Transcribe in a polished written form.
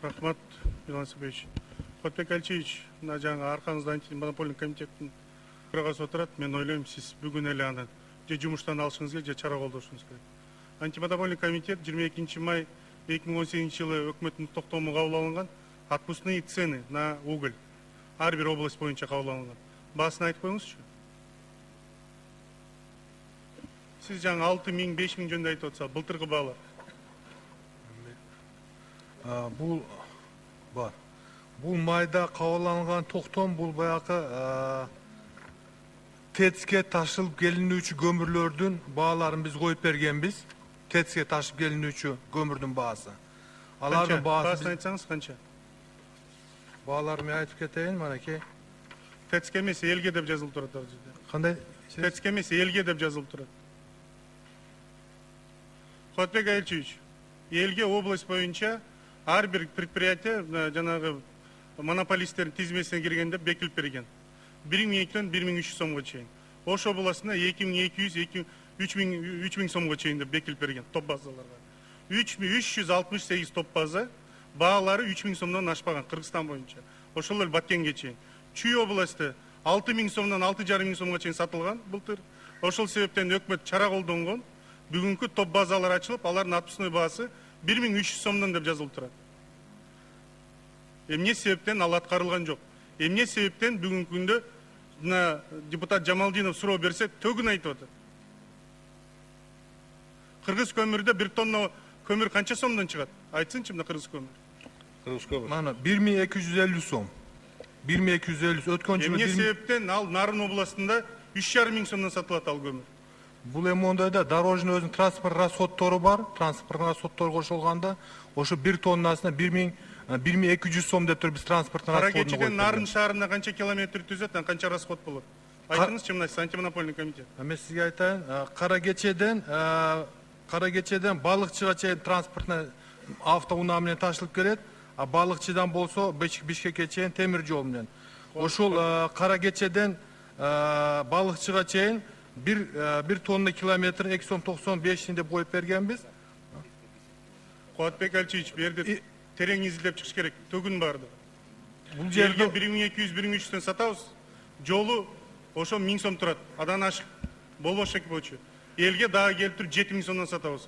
Рахмат, Милан Сабевич. Хотбек Алчевич, мына жаңа арқаңызда антимонопольный комитеттің төрағасы отырады. Мен ойлаймын, сіз бүгін әлі аны же жұмыстан алышыңыз керек, же шара қолдашыңыз керек. Антимонопольный комитет 22 май 2018 жылы өкіметтің тоқтауы қабылданған отпускные цены на уголь. Әрбір область бойынша қабылданған. Басын айтып қойыңызшы. Сіз жаңа 6.000, 5.000 жөнінде айтып отырсыз, былтырғы бағалар. Бұл майда қабылданған тоқтам бұл баяғы ТЭЦке ташылып келінүүчү көмүрлөрдүн бааларын біз қойып бергенбиз. ТЭЦке ташып келінүүчү көмүрдүн баасы. Алардын баасын айтсаңыз қанша? Бааларын мен айтып кетейин, манеки. ТЭЦке емес, элге деп жазылып турат. Кандай? ТЭЦке емес, элге деп жазылып турат. Хотбек Алчевич, элге область боюнча әрбір предприятие жанагы монополисттердің тизмесіне киргенде бекилип берген. 1200-ден 1300 сомго чейин. Ош областында 2200, 3000 сомго чейин деп бекилип берген топ базаларга. 368 топ база баалары 3000 сомдон ашпаган Кыргызстан боюнча. Ошол эле Баткенге чейин. Чүй областы 6000 сомдон 6500 сомго чейин сатылган былтыр. Ошол себептен өкмөт чара колдонгон. Бүгүнкү топ базалар ачылып, алардын отпускной баасы 1300 сомдон деп жазылып турат. Эмне себептен ал аткарылган жок? Эмне себептен бүгүнкү күндө депутат Жамалдинов суроо берсе, төгүн айтып атат. Кыргыз көмүрдө 1 тонна көмүр канча сомдон чыгат? Айтсынчы мына кыргыз көмүр. Кыргыз көмүр. Мана 1250 сом. 1250 өткөн жылы. Эмне себептен ал Нарын областында 3500 сомдон сатылат ал көмүр? Бұл эмондайда дорожный өзінің транспорт расходтору бар. Транспорт расходтору кошулганда, ошо 1 тоннасына 1200 сом деп тур биз транспорт расходун коюп. Каракечиден Нарын шаарына канча километр түзөт, канча расход болот? Айтыңызчы, мына антимонопольный комитет. Мен сизге айтайын, Каракечеден балыкчыга чейин транспортный автоунаа менен ташылып келет, а балыкчыдан болсо Бишкекке чейин темир жол менен. Ошол Каракечеден балыкчыга чейин 1 тонна километр 295 деп коюп бергенбиз. Хотбек Алчевич, берди терең изилдеп чыгыш керек. Төгүн барды. Бул жерге 1200-1300 сатабыз. Жолу ошо 1000 сом турат. Адан ашык болбош эки болчу. Элге дагы келип туруп 7000 сомдон сатабыз.